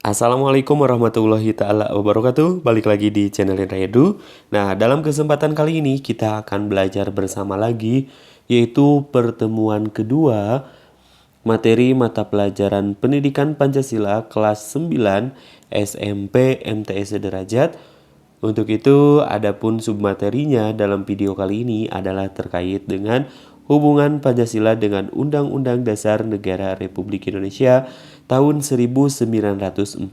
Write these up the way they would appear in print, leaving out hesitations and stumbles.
Assalamualaikum warahmatullahi ta'ala wabarakatuh. Balik lagi di channel Indra Edu. Nah, dalam kesempatan kali ini kita akan belajar bersama lagi, yaitu pertemuan kedua materi mata pelajaran Pendidikan Pancasila kelas 9 SMP MTS Sederajat. Untuk itu, adapun submaterinya dalam video kali ini adalah terkait dengan hubungan Pancasila dengan Undang-Undang Dasar Negara Republik Indonesia tahun 1945.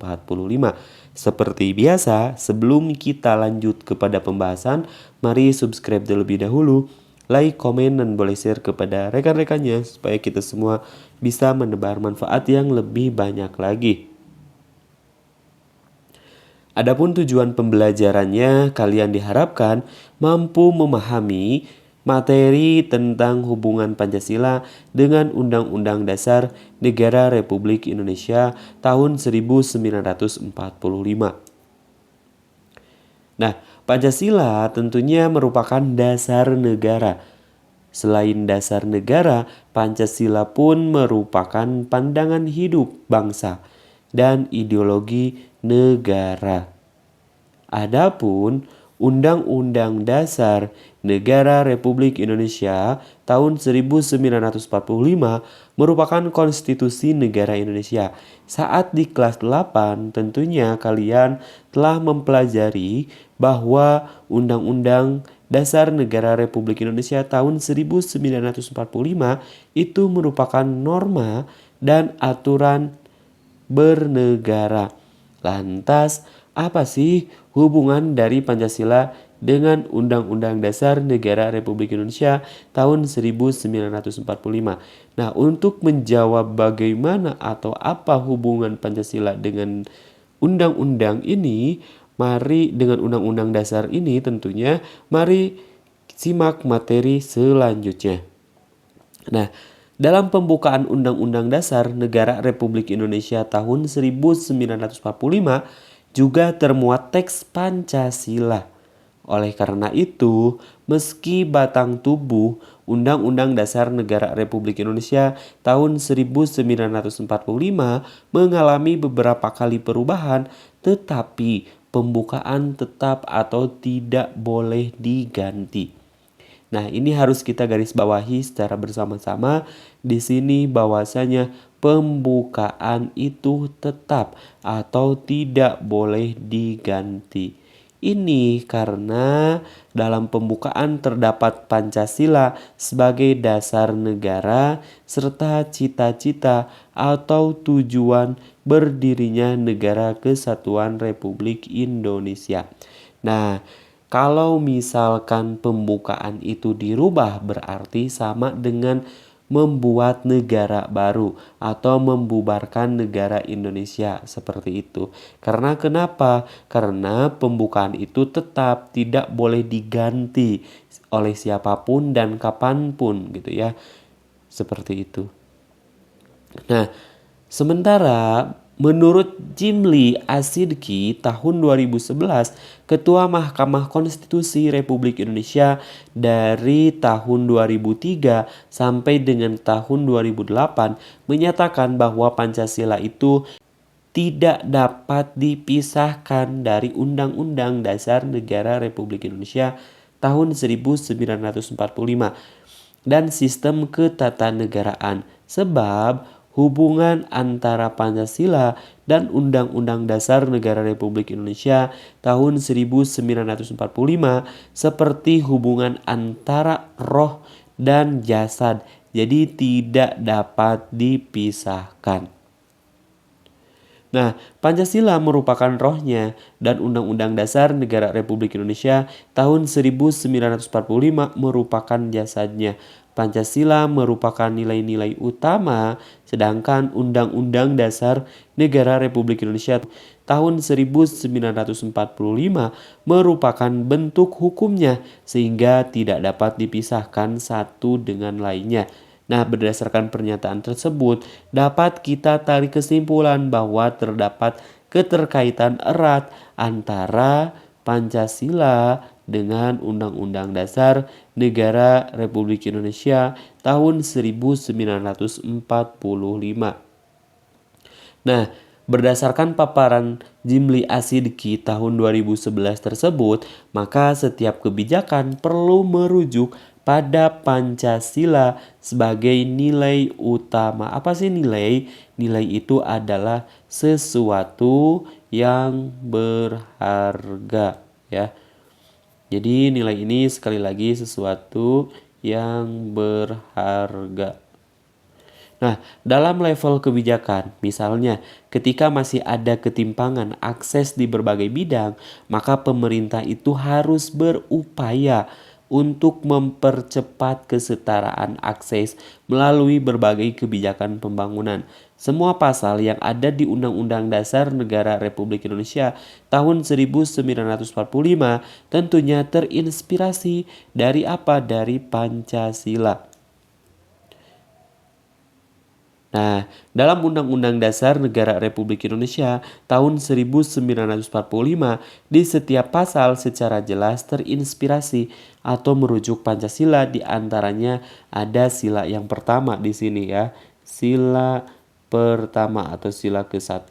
Seperti biasa, sebelum kita lanjut kepada pembahasan, mari subscribe terlebih dahulu, like, komen, dan boleh share kepada rekan-rekannya supaya kita semua bisa menebar manfaat yang lebih banyak lagi. Adapun tujuan pembelajarannya, kalian diharapkan mampu memahami materi tentang hubungan Pancasila dengan Undang-Undang Dasar Negara Republik Indonesia tahun 1945. Nah, Pancasila tentunya merupakan dasar negara. Selain dasar negara, Pancasila pun merupakan pandangan hidup bangsa dan ideologi negara. Adapun Undang-Undang Dasar Negara Republik Indonesia tahun 1945 merupakan konstitusi negara Indonesia. Saat di kelas 8 tentunya kalian telah mempelajari bahwa Undang-Undang Dasar Negara Republik Indonesia tahun 1945 itu merupakan norma dan aturan bernegara. Lantas, apa sih hubungan dari Pancasila dengan Undang-Undang Dasar Negara Republik Indonesia tahun 1945? Nah, untuk menjawab bagaimana atau apa hubungan Pancasila dengan undang-undang ini, mari dengan Undang-Undang Dasar ini tentunya, mari simak materi selanjutnya. Nah, dalam pembukaan Undang-Undang Dasar Negara Republik Indonesia tahun 1945 juga termuat teks Pancasila. Oleh karena itu, meski batang tubuh Undang-Undang Dasar Negara Republik Indonesia tahun 1945 mengalami beberapa kali perubahan, tetapi pembukaan tetap atau tidak boleh diganti. Nah, ini harus kita garis bawahi secara bersama-sama di sini bahwasanya pembukaan itu tetap atau tidak boleh diganti. Ini karena dalam pembukaan terdapat Pancasila sebagai dasar negara serta cita-cita atau tujuan berdirinya Negara Kesatuan Republik Indonesia. Nah, kalau misalkan pembukaan itu dirubah berarti sama dengan membuat negara baru atau membubarkan negara Indonesia seperti itu. Karena kenapa? Karena pembukaan itu tetap tidak boleh diganti oleh siapapun dan kapanpun gitu ya. Seperti itu. Nah, sementara menurut Jimli Asidki tahun 2011, Ketua Mahkamah Konstitusi Republik Indonesia dari tahun 2003 sampai dengan tahun 2008 menyatakan bahwa Pancasila itu tidak dapat dipisahkan dari Undang-Undang Dasar Negara Republik Indonesia tahun 1945 dan sistem ketatanegaraan, sebab hubungan antara Pancasila dan Undang-Undang Dasar Negara Republik Indonesia tahun 1945 seperti hubungan antara roh dan jasad, jadi tidak dapat dipisahkan. Nah, Pancasila merupakan rohnya dan Undang-Undang Dasar Negara Republik Indonesia tahun 1945 merupakan jasadnya. Pancasila merupakan nilai-nilai utama, sedangkan Undang-Undang Dasar Negara Republik Indonesia tahun 1945 merupakan bentuk hukumnya sehingga tidak dapat dipisahkan satu dengan lainnya. Nah, berdasarkan pernyataan tersebut, dapat kita tarik kesimpulan bahwa terdapat keterkaitan erat antara Pancasila dengan Undang-Undang Dasar Negara Republik Indonesia tahun 1945. Nah, Berdasarkan paparan Jimli Asidki tahun 2011 tersebut, maka setiap kebijakan perlu merujuk pada Pancasila sebagai nilai utama. Apa sih nilai? Nilai itu adalah sesuatu yang berharga, ya. Jadi nilai ini sekali lagi sesuatu yang berharga. Nah, dalam level kebijakan, misalnya ketika masih ada ketimpangan akses di berbagai bidang, maka pemerintah itu harus berupaya untuk mempercepat kesetaraan akses melalui berbagai kebijakan pembangunan. Semua pasal yang ada di Undang-Undang Dasar Negara Republik Indonesia tahun 1945 tentunya terinspirasi dari apa? Dari Pancasila. Nah, dalam Undang-Undang Dasar Negara Republik Indonesia tahun 1945, di setiap pasal secara jelas terinspirasi atau merujuk Pancasila, di antaranya ada sila yang pertama di sini ya. Sila pertama atau sila ke-1.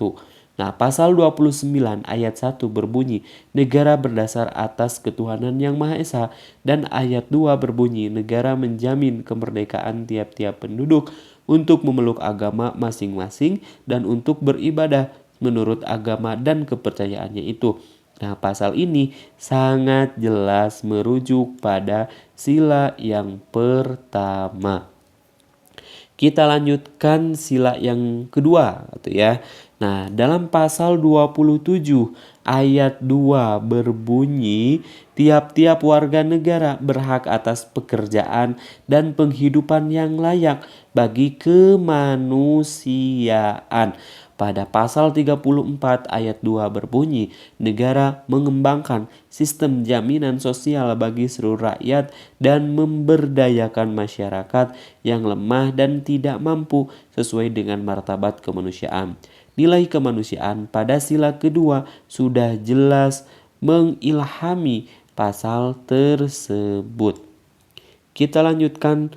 Nah, pasal 29 ayat 1 berbunyi, negara berdasar atas ketuhanan yang Maha Esa, dan ayat 2 berbunyi, negara menjamin kemerdekaan tiap-tiap penduduk untuk memeluk agama masing-masing dan untuk beribadah menurut agama dan kepercayaannya itu. Nah, pasal ini sangat jelas merujuk pada sila yang pertama. Kita lanjutkan sila yang kedua gitu ya. Nah, dalam pasal 27 ayat 2 berbunyi, tiap-tiap warga negara berhak atas pekerjaan dan penghidupan yang layak bagi kemanusiaan. Pada pasal 34 ayat 2 berbunyi, negara mengembangkan sistem jaminan sosial bagi seluruh rakyat dan memberdayakan masyarakat yang lemah dan tidak mampu sesuai dengan martabat kemanusiaan. Nilai kemanusiaan pada sila kedua sudah jelas mengilhami pasal tersebut. Kita lanjutkan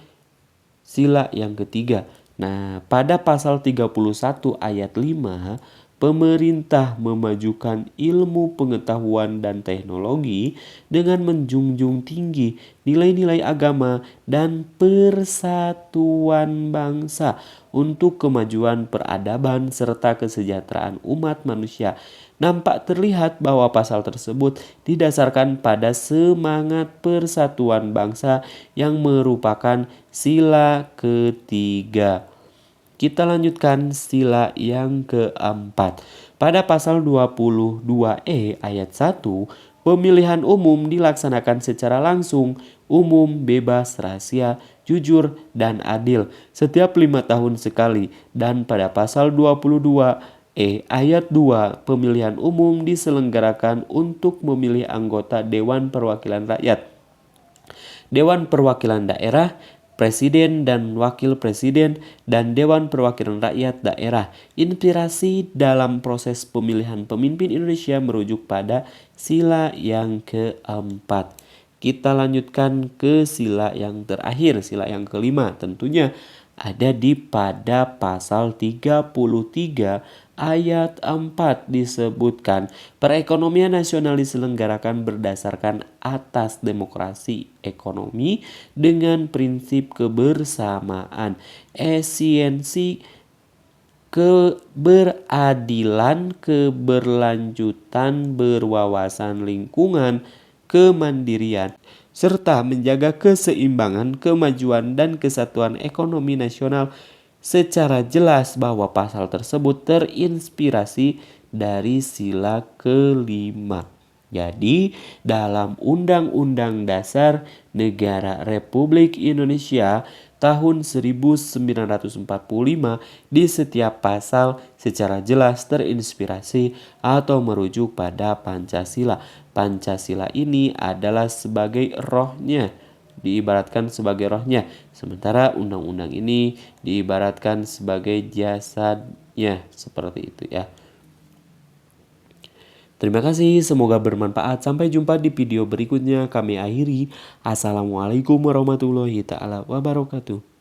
sila yang ketiga. Nah, pada pasal 31 ayat 5, pemerintah memajukan ilmu pengetahuan dan teknologi dengan menjunjung tinggi nilai-nilai agama dan persatuan bangsa untuk kemajuan peradaban serta kesejahteraan umat manusia. Nampak terlihat bahwa pasal tersebut didasarkan pada semangat persatuan bangsa yang merupakan sila ketiga. Kita lanjutkan sila yang keempat. Pada pasal 22E ayat 1, pemilihan umum dilaksanakan secara langsung, umum, bebas, rahasia, jujur, dan adil setiap 5 tahun sekali. Dan pada pasal 22E ayat 2, pemilihan umum diselenggarakan untuk memilih anggota Dewan Perwakilan Rakyat, Dewan Perwakilan Daerah, Presiden dan Wakil Presiden, dan Dewan Perwakilan Rakyat Daerah. Inspirasi dalam proses pemilihan pemimpin Indonesia merujuk pada sila yang keempat. Kita lanjutkan ke sila yang terakhir, sila yang kelima. Tentunya ada pada pasal 33 ayat 4 disebutkan, perekonomian nasional diselenggarakan berdasarkan atas demokrasi ekonomi dengan prinsip kebersamaan, efisiensi, keberadilan, keberlanjutan, berwawasan lingkungan, kemandirian, serta menjaga keseimbangan, kemajuan, dan kesatuan ekonomi nasional. Secara jelas bahwa pasal tersebut terinspirasi dari sila kelima. Jadi, dalam Undang-Undang Dasar Negara Republik Indonesia tahun 1945, di setiap pasal secara jelas terinspirasi atau merujuk pada Pancasila. Pancasila ini adalah sebagai rohnya, diibaratkan sebagai rohnya, sementara undang-undang ini diibaratkan sebagai jasadnya, seperti itu ya. Terima kasih, semoga bermanfaat. Sampai jumpa di video berikutnya. Kami akhiri. Assalamualaikum warahmatullahi wabarakatuh.